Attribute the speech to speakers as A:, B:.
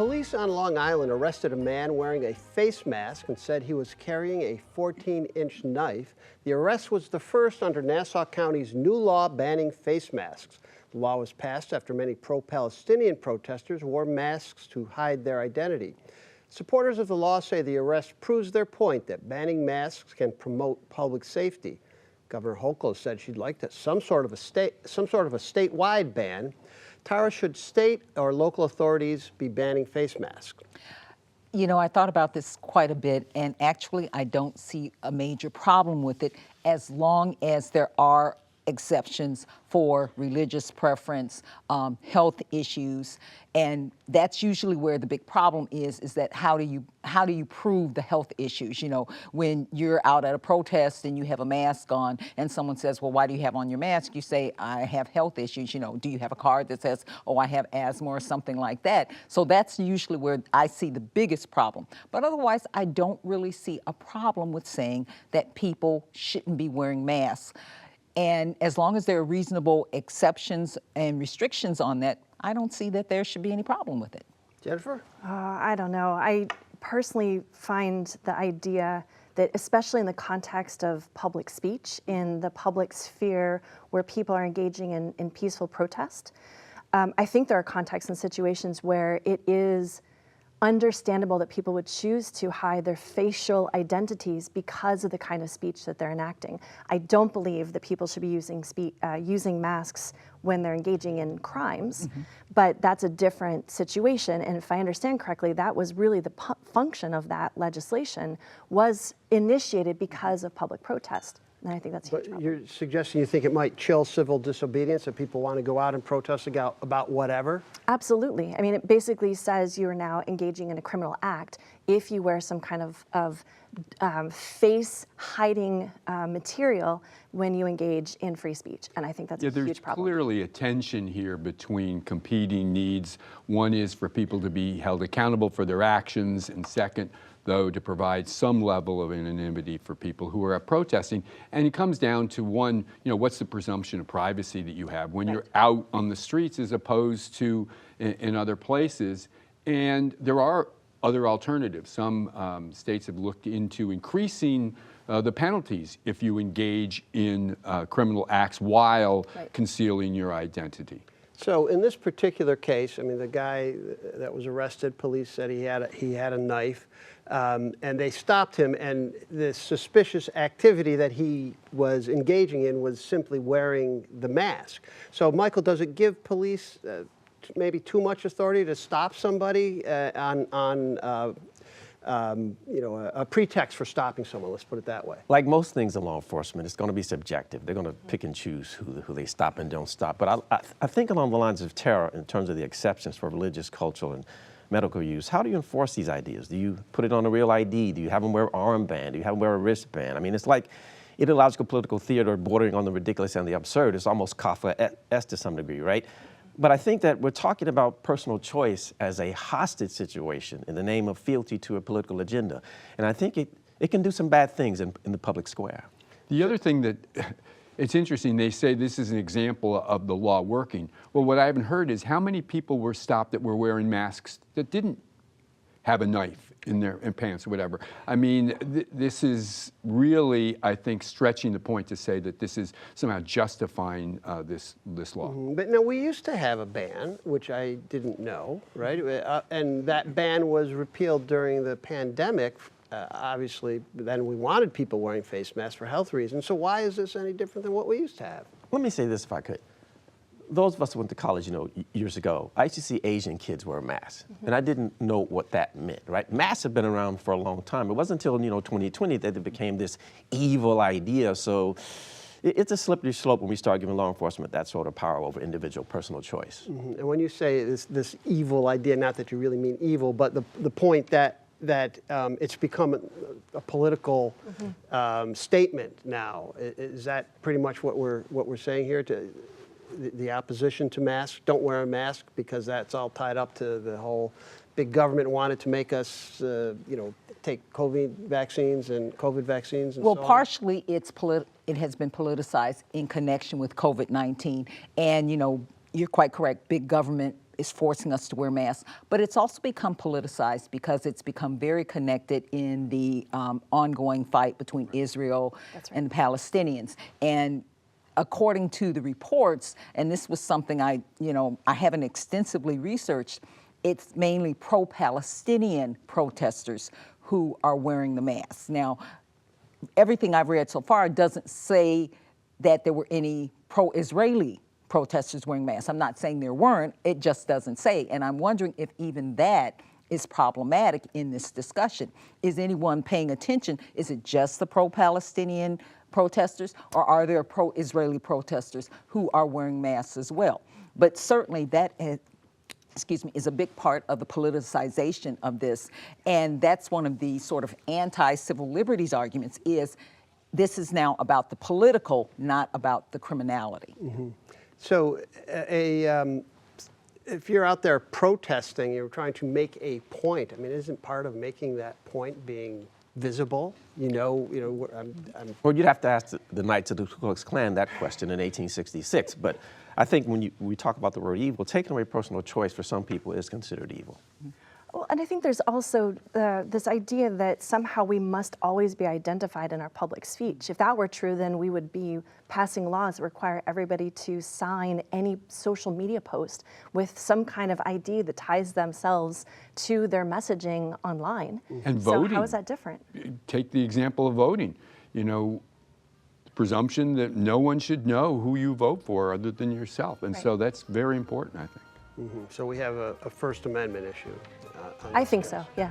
A: Police on Long Island arrested a man wearing a face mask and said he was carrying a 14-inch knife. The arrest was the first under Nassau County's new law banning face masks. The law was passed after many pro-Palestinian protesters wore masks to hide their identity. Supporters of the law say the arrest proves their point that banning masks can promote public safety. Governor Hochul said she'd like some sort of a statewide ban. Tara, should state or local authorities be banning face masks?
B: You know, I thought about this quite a bit, and actually I don't see a major problem with it as long as there are exceptions for religious preference, health issues, and that's usually where the big problem is that how do you prove the health issues? You know, when you're out at a protest and you have a mask on and someone says, well, why do you have on your mask? You say, I have health issues. You know, do you have a card that says, oh, I have asthma or something like that? So that's usually where I see the biggest problem. But otherwise, I don't really see a problem with saying that people shouldn't be wearing masks. And as long as there are reasonable exceptions and restrictions on that, I don't see that there should be any problem with it.
A: Jennifer?
C: I don't know. I personally find the idea that, especially in the context of public speech, in the public sphere where people are engaging in peaceful protest, I think there are contexts and situations where it is understandable that people would choose to hide their facial identities because of the kind of speech that they're enacting. I don't believe that people should be using masks when they're engaging in crimes, but that's a different situation. And if I understand correctly, that was really the function of that legislation, was initiated because of public protest. And I think that's a huge problem.
A: You're suggesting you think it might chill civil disobedience if people want to go out and protest about whatever?
C: Absolutely. I mean, it basically says you are now engaging in a criminal act if you wear some kind of face-hiding material when you engage in free speech. And I think that's a huge problem.
D: There's clearly a tension here between competing needs. One is for people to be held accountable for their actions, and second, though, to provide some level of anonymity for people who are protesting. And it comes down to one, you know, what's the presumption of privacy that you have when you're out on the streets as opposed to in other places? And there are other alternatives. Some states have looked into increasing the penalties if you engage in criminal acts while concealing your identity.
A: So in this particular case, I mean, the guy that was arrested, police said he had a knife, and they stopped him, and the suspicious activity that he was engaging in was simply wearing the mask. So, Michael, does it give police maybe too much authority to stop somebody on a pretext for stopping someone, let's put it that way?
E: Like most things in law enforcement, it's going to be subjective. They're going to pick and choose who they stop and don't stop. But I think along the lines of Tara, in terms of the exceptions for religious, cultural, and medical use, how do you enforce these ideas? Do you put it on a real ID? Do you have them wear an armband? Do you have them wear a wristband? I mean, it's like ideological political theater bordering on the ridiculous and the absurd. It's almost Kafka-esque to some degree, right? But I think that we're talking about personal choice as a hostage situation in the name of fealty to a political agenda. And I think it can do some bad things in the public square.
D: The other thing that, it's interesting, they say this is an example of the law working. Well, what I haven't heard is how many people were stopped that were wearing masks that didn't have a knife in their pants or whatever. I mean, this is really, I think, stretching the point to say that this is somehow justifying this law.
A: But no, we used to have a ban, which I didn't know, right? And that ban was repealed during the pandemic. Obviously, then we wanted people wearing face masks for health reasons. So why is this any different than what we used to have?
E: Let me say this if I could. Those of us who went to college, you know, years ago, I used to see Asian kids wear masks, and I didn't know what that meant, right? Masks have been around for a long time. It wasn't until, 2020 that it became this evil idea. So it's a slippery slope when we start giving law enforcement that sort of power over individual personal choice.
A: And when you say this evil idea, not that you really mean evil, but the point that it's become a political statement now, is that pretty much what we're saying here? The opposition to masks, don't wear a mask because that's all tied up to the whole big government wanted to make us, take COVID vaccines and so on?
B: Well, partially it has been politicized in connection with COVID-19. And, you're quite correct, big government is forcing us to wear masks. But it's also become politicized because it's become very connected in the ongoing fight between Israel and the Palestinians. And according to the reports, and this was something I haven't extensively researched, it's mainly pro-Palestinian protesters who are wearing the masks. Now, everything I've read so far doesn't say that there were any pro-Israeli protesters wearing masks. I'm not saying there weren't, it just doesn't say. And I'm wondering if even that is problematic in this discussion. Is anyone paying attention? Is it just the pro-Palestinian protesters, or are there pro-Israeli protesters who are wearing masks as well? But certainly that is a big part of the politicization of this. And that's one of the sort of anti-civil liberties arguments, is this is now about the political, not about the criminality.
A: Mm-hmm. So if you're out there protesting, you're trying to make a point. I mean, isn't part of making that point being visible? Well,
E: you'd have to ask the Knights of the Ku Klux Klan that question in 1866. But I think when we talk about the word evil, taking away personal choice for some people is considered evil.
C: Well, and I think there's also this idea that somehow we must always be identified in our public speech. If that were true, then we would be passing laws that require everybody to sign any social media post with some kind of ID that ties themselves to their messaging online.
D: And voting.
C: So how is that different?
D: Take the example of voting. The presumption that no one should know who you vote for other than yourself. And so that's very important, I think.
A: Mm-hmm. So we have a First Amendment issue.
C: I think so, yeah.